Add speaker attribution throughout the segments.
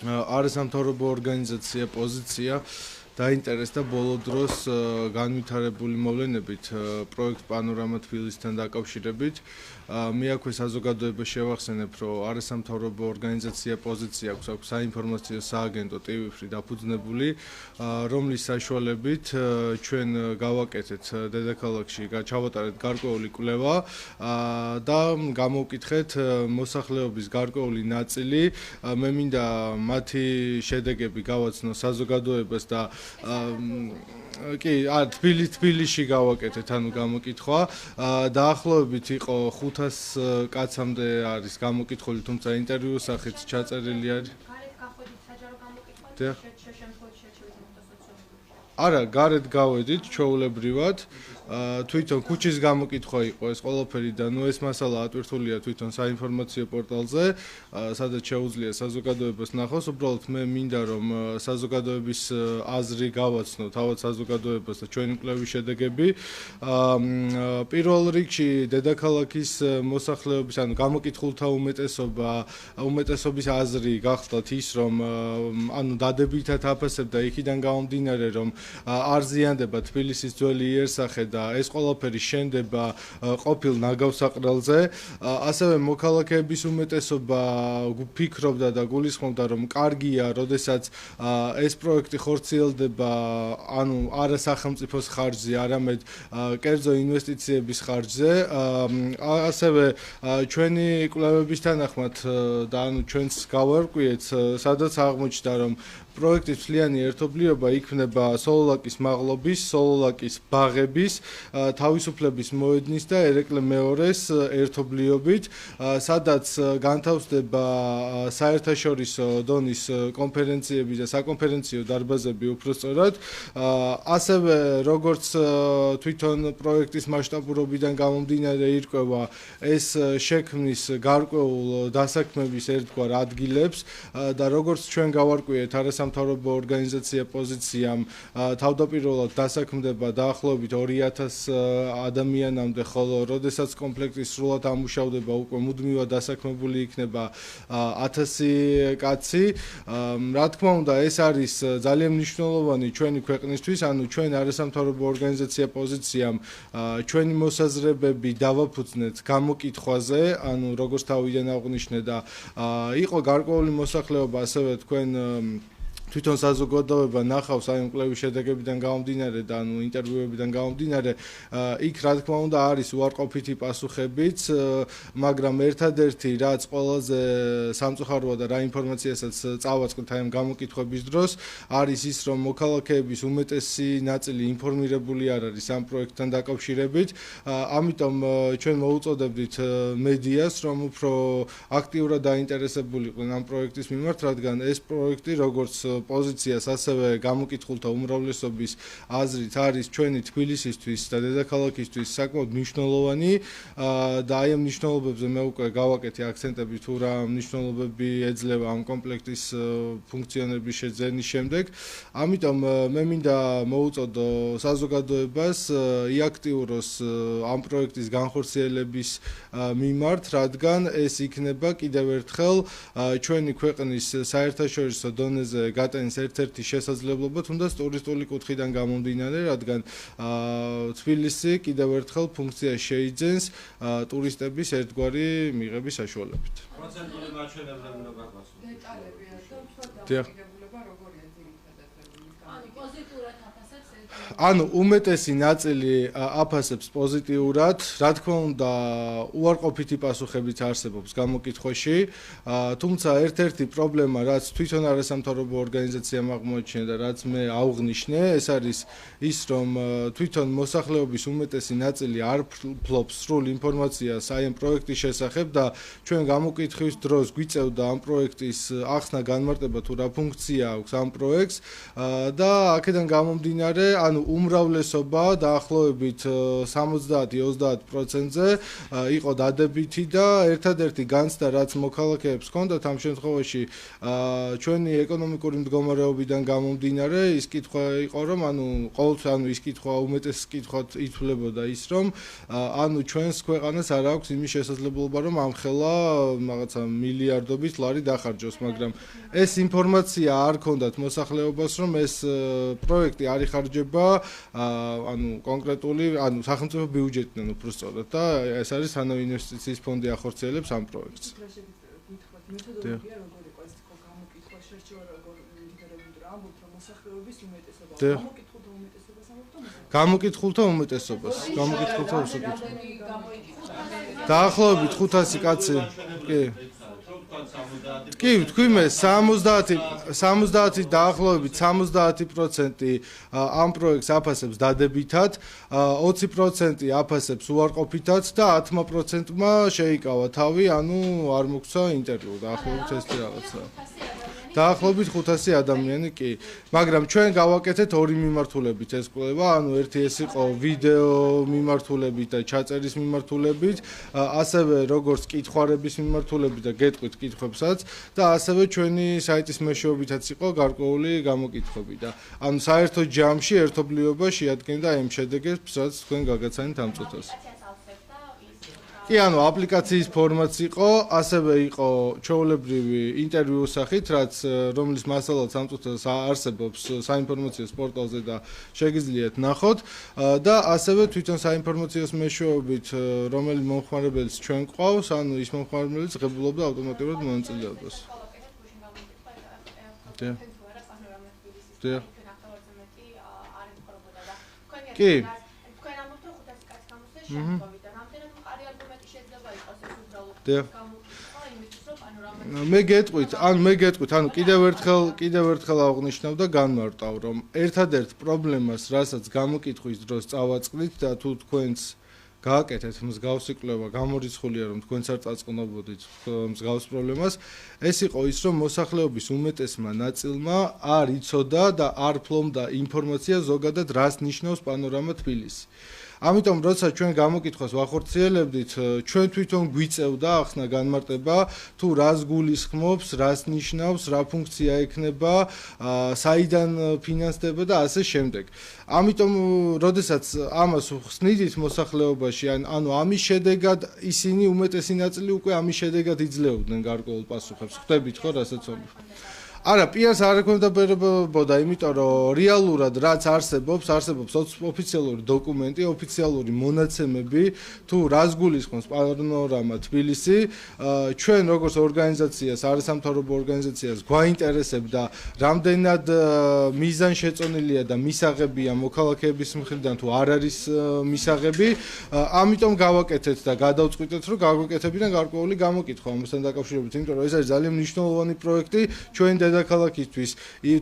Speaker 1: არასამთავრობო ორგანიზაცია პოზიცია დაინტერესდა ბოლო დროს განვითარებული მოვლენებით პროექტ პანორამა თბილისთან დაკავშირებით. მე აქვე საზოგადოებას შევახსენებ, რომ არასამთავრობო ორგანიზაცია პოზიცია აქვს საინფორმაციო სააგენტო TVF-ი დაფუძნებული, რომლის საშუალებით ჩვენ გავაკეთეთ დედაქალაქში, ჩავატარეთ გარკვეული კვლევა და გამოვკითხეთ მოსახლეობის გარკვეული ნაწილი. მე მინდა მათი შედეგები გავაცნო საზოგადოებას და კი, თბილისში გავაკეთეთ, ანუ გამოკითხვა. დაახლოებით იყო 500 კაცამდე არის გამოკითხული, თუმცა ინტერვიუს სახით ჩაწერილი არის. არა, გარეთ გავედით ჩვეულებრივად. თვითონ ქუჩის გამოკითხვა იყო ეს ყველაფერი და ეს მასალა ატვირთულია თვითონ საინფორმაციო პორტალზე, სადაც შეუძლია საზოგადოებას ნახოს. უბრალოდ მე მინდა რომ საზოგადოების აზრი გავაცნო თავად საზოგადოებას და ჩვენი კვლევის შედეგები. პირველ რიგში დედაქალაქის მოსახლეობის, ანუ გამოკითხულთა უმეტესობის აზრი გახლდათ ის, რომ ანუ დადებითად აფასებდა იქიდან გამომდინარე, რომ არ ზიანდება თბილისის ძველი იერსახე და ეს ყველაფერი შენდება ყოფილ ნაგავსაყრელზე. ასევე მოქალაქეების უმეტესობა ფიქრობდა და გულისხმობდა, რომ კარგია, როდესაც ეს პროექტი ხორციელდება, ანუ არა სახელმწიფოს ხარჯზე, არამედ კერძო ინვესტიციების ხარჯზე. ასევე ჩვენი კვლევების თანახმად და ანუ ჩვენს გავარკვიეთ, სადაც აღმოჩნდა, რომ პროექტის მთლიანი ერთობლიობა იქმნება სოლოლაკის მაღლობის, სოლოლაკის ბაღების, თავისუფლების მოედნის და ერეკლე მეორეს ერთობლიობით, სადაც განთავსდება საერთაშორისო დონის კონფერენციები და საკონფერენციო დარბაზები უпростоრად. ასევე როგორც თვითონ პროექტის მასშტაბურობიდან გამომდინარე ირკვევა, ეს შექმნის გარკვეულ დასაქმების ერთგვარ ადგილებს და როგორც ჩვენ გავარკვიეთ არასამთავრობო ორგანიზაცია პოზიციამ თავდაპირველად დასაქმდება დაახლოებით 2000 ადამიანამდე, ხოლო როდესაც კომპლექტი სრულად ამუშავდება, უკვე მუდმივად დასაქმებული იქნება 1000 კაცი. რა თქმა უნდა, ეს არის ძალიან მნიშვნელოვანი ჩვენი ქვეყნისთვის, ანუ ჩვენ არასამთავრობო ორგანიზაცია პოზიციამ ჩვენი მოსაზრებები დავაფუძნეთ გამოკითხვაზე, ანუ როგორც თავიდან აღვნიშნე და იყო გარკვეული მოსახლეობა, ასევე თქვენ თვითონ საზოგადოება ნახავს აი ამ კვლევის შედეგებიდან გამომდინარე და ანუ ინტერვიუებიდან გამომდინარე, იქ რა თქმა უნდა არის უარყოფითი პასუხებიც, მაგრამ ერთადერთი რაც ყველაზე სამწუხაროა და რა ინფორმაციასაც წავაწყდით აი ამ გამოკითხვების დროს, არის ის, რომ მოქალაქეების უმეტესი ნაწილი ინფორმირებული არ არის ამ პროექტთან დაკავშირებით. ამიტომ ჩვენ მოუწოდებდით მედიას, რომ უფრო აქტიურად დაინტერესებულიყვნენ ამ პროექტის მიმართ, რადგან ეს პროექტი როგორც პოზიციას, ასევე გამოკითხულთა უმრავლესობის აზრით არის ჩვენი თბილისისთვის და დედაქალაქისთვის საკმაოდ მნიშვნელოვანი და აი ამ მნიშვნელობებზე მე უკვე გავაკეთე აქცენტები, თუ რა მნიშვნელობები ეძლევა ამ კომპლექტის ფუნქციონირების შეძენის შემდეგ. ამიტომ მე მინდა მოუწოდო საზოგადოებას იაქტიუროს ამ პროექტის განხორციელების მიმართ, რადგან ეს იქნება კიდევ ერთხელ ჩვენი ქვეყნის საერთაშორისო დონეზე გატანის ერთ-ერთი შესაძლებლობა, თუნდაც ტურისტული კუთხიდან გამომდინარე, რადგან თბილისი კიდევ ერთხელ ფუნქციას შეიძენს ტურისტების ერთგვარი მიღების საშუალებით.
Speaker 2: პროცენტული მაჩვენებლები უნდა გაგვასწროს. დეტალებია და
Speaker 1: დიახ.
Speaker 2: როგორია ძირითადად
Speaker 3: პოზიტიურად აფასებს
Speaker 1: ანუ უმეტესი ნაწილი აფასებს პოზიტიურად, რა თქმა უნდა, უარყოფითი პასუხებიც არსებობს გამოკითხვაში, თუმცა ერთ-ერთი პრობლემა, რაც თვითონ არასამთავრობო ორგანიზაციამ აღმოაჩინა და რაც მე ავღნიშნე, ეს არის ის, რომ თვითონ მოსახლეობის უმეტესი ნაწილი არ ფლობს სრულ ინფორმაციას აი ამ პროექტის შესახებ და ჩვენ გამოკითხვის დროს გვიწევდა ამ პროექტის ახსნა განმარტება, თუ რა ფუნქცია აქვს ამ პროექტს და აქედან გამომდინარე, ანუ ანუ უმრავლესობა დაახლოებით 70-30%-ზე იყო დადებითი და ერთადერთი განცდა რაც მოქალაქეებს ჰქონდათ ამ შემთხვევაში ჩვენი ეკონომიკური მდგომარეობიდან გამომდინარე ის კითხვა იყო რომ ყოველთვის ის კითხვა უმეტეს კითხვად ითვლებოდა ის რომ ანუ ჩვენს ქვეყანას არ აქვს იმის შესაძლებლობა რომ ამხელა რაღაცა მილიარდობით ლარი დახარჯოს მაგრამ ეს ინფორმაცია არ ჰქონდათ მოსახლეობას რომ ეს პროექტი არ იხარჯება კონკრეტული სახელმწიფო ბიუჯეტიდან უბრალოდ და ეს არის სანაინვესტიციის ფონდი ახორციელებს ამ პროექტს. გამოკითხულთა უმეტესობას. დაახლოებით 500 კაცი. კი, თქვი მე 70 დაახლოებით 70% ამ პროექტს აფასებს დადებითად, 20% აფასებს უარყოფითად და 10%-მა შეიკავა თავი, არ მოგცა ინტერვიუ, დაახლოებით ეს რაღაცა. დაახლოებით 500 ადამიანი კი, მაგრამ ჩვენ გავაკეთეთ ორი მიმართულებით ეს კვლევა, ერთი ეს იყო ვიდეო მიმართულებით და ჩაწერის მიმართულებით, ასევე როგორც კითხვარების მიმართულებით და გეტყვით კითხვებსაც და ასევე ჩვენი საიტის მეშვეობითაც იყო გარკვეული გამოკითხვები და საერთო ჯამში ერთობლიობა შეადგენდა იმ შედეგებს, რაც თქვენ გაგაცანით ამ წუთას. კი, აპლიკაციის ფორმაც იყო, ასევე იყო ჩვეულებრივი ინტერვიუს სახით, რომლის მასალაც ამ წუთას არსებობს საინფორმაციო პორტალზე და შეგიძლიათ ნახოთ და ასევე თვითონ საინფორმაციო მეშვეობით რომელი მომხმარებელიც ჩვენ გვყავს, ის მომხმარებელიც ღებულობდა ავტომატურად მონაწილეობას. კი. მე გეტყვით, კიდევ ერთხელ აღნიშნავ და განმარტავ, რომ ერთადერთ პრობლემას, რასაც გამოკითხვის დროს წავაწყდით და თუ თქვენც გააკეთეთ მსგავსი კვლევა, გამორიცხულია რომ თქვენც არ წაწყნობოდით მსგავს პრობლემას, ეს იყო ის, რომ მოსახლეობის უმეტესმა ნაწილმა არ იცოდა და არ ფლობდა ინფორმაცია ზოგადად რას ნიშნავს პანორამა თბილისი. ამიტომ როცა ჩვენ გამოკითხვას ვახორციელებდით, ჩვენ თვითონ გვიწევდა ახსნა განმარტება, თუ რას გულისხმობს, რას ნიშნავს, რა ფუნქცია ექნება, საიდან ფინანსდება და ასე შემდეგ. ამიტომ როდესაც ამას ვხსნიდით მოსახლეობაში, ამის შედეგად ისინი უმეტესი ნაწილი უკვე ამის შედეგად იძლეოდნენ გარკვეულ პასუხებს. ხვდებით ხო, რასაც ვამბობ? არა, პიარს არ ექვემდებარებოდა, იმიტომ რომ რეალურად რაც არსებობს ოფიციალური დოკუმენტი, ოფიციალური მონაცემები, თუ რას გულისხმობს პანორამა თბილისი, ჩვენ როგორც ორგანიზაციას, არასამთავრობო ორგანიზაციას გვაინტერესებდა, რამდენად მიზანშეწონილია და მისაღებია მოქალაქეების მხრიდან თუ არ არის მისაღები, ამიტომ გავაკეთეთ და გადავწყვიტეთ, რომ გაგვეკეთებინა გარკვეული გამოკითხვა ამასთან დაკავშირებით, იმიტომ რომ ეს არის ძალიან მნიშვნელოვანი პროექტი ჩვენ დედაქალაქისთვის,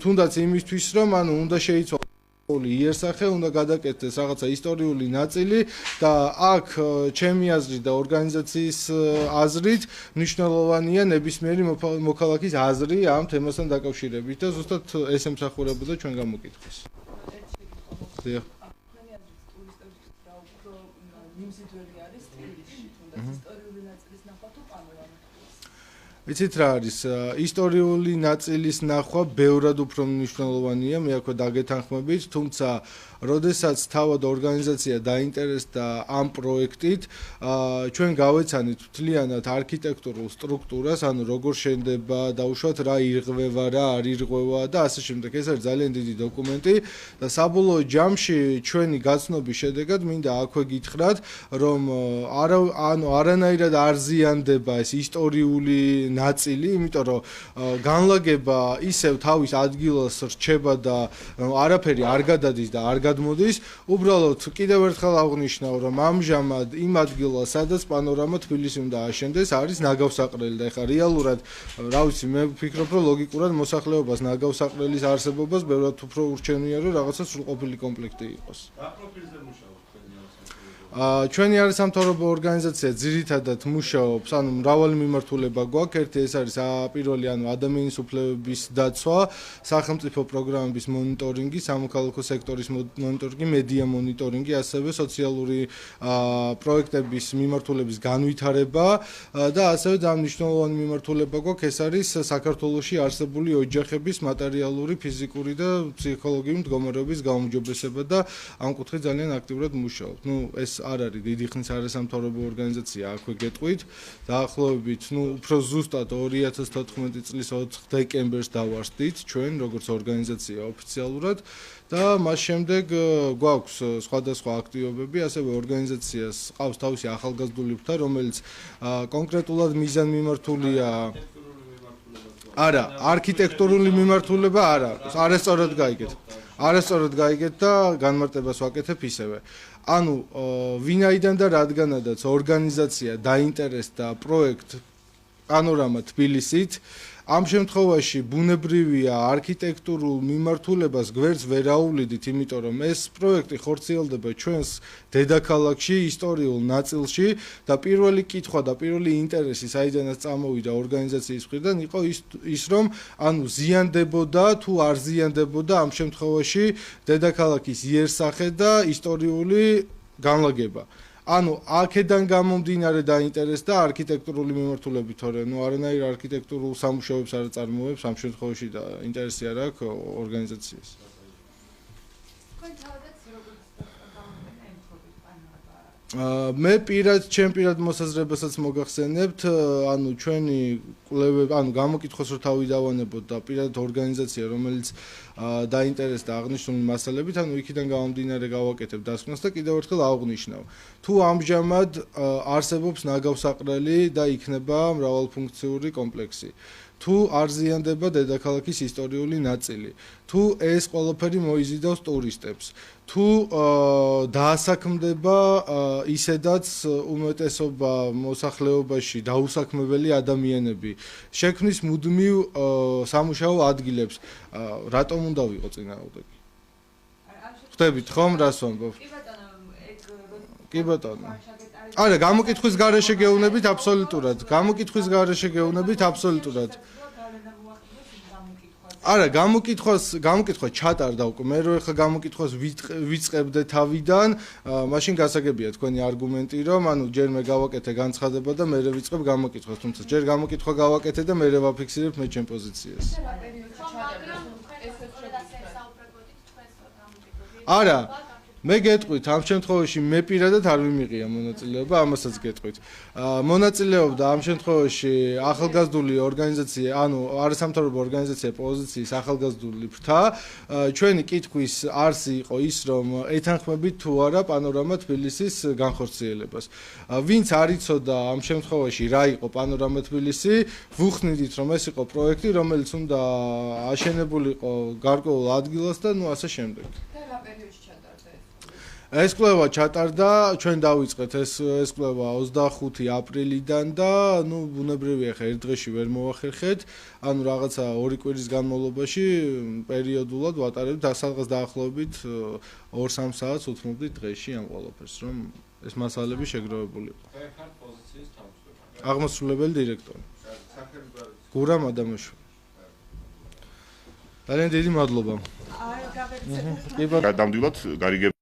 Speaker 1: თუნდაც იმისთვის, რომ უნდა შეიცვალოს იერსახე, უნდა გადაკეთდეს რაღაცა ისტორიული ნაწილი და აქ ჩემი აზრით და ორგანიზაციის აზრით მნიშვნელოვანია ნებისმიერი მოქალაქის აზრი ამ თემასთან დაკავშირებით და ზუსტად ეს ემსახურებოდა ჩვენ გამოკითხვას. ვიცით რა არის, ისტორიული ნაწილის ნახვა ბევრად უფრო მნიშვნელოვანია, მე აქვე დაგეთანხმებით, თუმცა როდესაც თავად ორგანიზაცია დაინტერესდა ამ პროექტით, ჩვენ გავეცანით მთლიანად არქიტექტურულ სტრუქტურას, როგორ შენდება, დაუშვათ რა ირღვევა, რა არ ირღვევა და ასე შემდეგ. ეს არის ძალიან დიდი დოკუმენტი და საბოლოო ჯამში ჩვენი გაცნობის შედეგად მინდა აქვე გითხრათ, რომ არანაირად არ ზიანდება ეს ისტორიული ნაწილი, იმიტომ რომ განლაგება ისევ თავის ადგილას რჩება და არაფერი არ გადადის და არ გადმოდის, უბრალოდ კიდევ ერთხელ აღნიშნავ, რომ ამჟამად იმ ადგილას, სადაც პანორამა თბილისი უნდა აშენდეს, არის ნაგავსაყრელი და ეხლა რეალურად, რა ვიცი, მე ვფიქრობ, რომ ლოგიკურად მოსახლეობას ნაგავსაყრელის არსებობას ბევრად უფრო ურჩენია, რომ რაღაცა სრულყოფილი კომპლექტი იყოს.
Speaker 2: რა პროფილზე მუშაობთ?
Speaker 1: ჩვენი არასამთავრობო ორგანიზაცია ძირითადად მუშაობს, ანუ მრავალი მიმართულება გვაქვს. ერთი ეს არის პირველი, ანუ ადამიანის უფლებების დაცვა, სახელმწიფო პროგრამების მონიტორინგი, სამოქალაქო სექტორის მონიტორინგი, მედია მონიტორინგი, ასევე სოციალური პროექტების მიმართულების განვითარება და ასევე ძალიან მნიშვნელოვანი მიმართულება გვაქვს, ეს არის საქართველოში არსებული ოჯახების მატერიალური, ფიზიკური და ფსიქოლოგიური მდგომარეობის გაუმჯობესება და ამ კუთხით ძალიან აქტიურად მუშაობთ. ეს არ არის დიდი ხნის არასამთავრობო ორგანიზაცია, აქვე გეტყვით. დაახლოებით, უფრო ზუსტად 2014 წლის 4 დეკემბერს დავარსდით ჩვენ როგორც ორგანიზაცია ოფიციალურად და მას შემდეგ გვაქვს სხვადასხვა აქტივობები, ასევე ორგანიზაციას ყავს თავისი ახალგაზრდული ფრთა, რომელიც კონკრეტულად მიზანმიმართულია არა, არქიტექტურული მიმართულება არა, არასწორად გაიგეთ და განმარტებას ვაკეთებ ისევე. ანუ ვინაიდან და რადგანაც ორგანიზაცია დაინტერესდა პროექტ პანორამა თბილისით, ამ შემთხვევაში ბუნებრივია არქიტექტურულ მიმართულებას გვერდს ვერ აუვლიდით, იმიტომ რომ ეს პროექტი ხორციელდება ჩვენს დედაქალაქში, ისტორიულ ნაწილში და პირველი კითხვა და პირველი ინტერესი, საიდანაც წამოვიდა ორგანიზაციის მხრიდან, იყო ის რომ ანუ ზიანდებოდა თუ არ ზიანდებოდა ამ შემთხვევაში დედაქალაქის იერსახე და ისტორიული განლაგება. ანუ აქედან გამომდინარე დაინტერესდა არქიტექტურული მიმართულებით, თორე არანაირ არქიტექტურულ სამუშაოებს არ წარმოებს ამ შემთხვევაში და ინტერესი არ აქვს ორგანიზაციას. მე ჩემ პირად მოსაზრებასაც მოგახსენებთ, ანუ ჩვენი კვლევები, ანუ გამოკითხვას რო თავი დავანებოთ და პირადად ორგანიზაცია, რომელიც დაინტერესდა აღნიშნული მასალებით, ანუ იქიდან გამომდინარე გავაკეთებ დასკვნას და კიდევ ერთხელ აღვნიშნავ. თუ ამჟამად არსებობს ნაგავსაყრელი და იქნება მრავალფუნქციური კომპლექსი. თუ არ ზიანდება დედაქალაქის ისტორიული ნაწილი, თუ ეს ყველაფერი მოიზიდავს ტურისტებს, თუ დაასაქმდება ისედაც უმეტესობა მოსახლეობაში დაუსაქმებელი ადამიანები, შექმნის მუდმივ სამუშაო ადგილებს, რატომ უნდა ვიყო წინააღმდეგი? ხვდებით ხომ რას ვამბობ? კი ბატონო. არა, გამოკითხვის გარეშე გეუბნებით აბსოლუტურად. არა, გამოკითხვა ჩატარდა უკვე. მე რო ეხლა გამოკითხვას ვიწყებდე თავიდან, მაშინ გასაგებია თქვენი არგუმენტი, რომ ანუ ჯერ მე გავაკეთე განცხადება და მე ვიწყებ გამოკითხვას, თუმცა ჯერ გამოკითხვა გავაკეთე და მე ვაფიქსირებ მე ჩემ პოზიციას. არა, მე გეტყვით, ამ შემთხვევაში მე პირადად არ მიმიღია მონაწილეობა, ამასაც გეტყვით. მონაწილეობდა ამ შემთხვევაში ახალგაზრდული ორგანიზაცია, ანუ არასამთავრობო ორგანიზაცია პოზიციის ახალგაზრდული ფრთა. ჩვენი კითხვის არსი იყო ის, რომ ეთანხმებით თუ არა პანორამა თბილისის განხორციელებას. ვინც არ იცოდა ამ შემთხვევაში რა იყო პანორამა თბილისი, ვუხნიდით, რომ ეს იყო პროექტი, რომელიც უნდა აშენებულიყო გარკვეულ ადგილას და ასე შემდეგ. ეს კვლევა ჩატარდა, ჩვენ დავიწყეთ ეს კვლევა 25 აპრილიდან და ბუნებრივია ხა ერთ დღეში ვერ მოვახერხეთ, ანუ რაღაცა 2 კვირის განმავლობაში პერიოდულად ვატარებთ სადღაც დაახლოებით 2-3 საათს უთმობდით დღეში ამ ყველაფერს, რომ ეს მასალები შეგროვებული იყო. აღმასრულებელი დირექტორი. გურამ ადამიანშვილი. ძალიან დიდი მადლობა.
Speaker 4: გადამდვილად გარიგება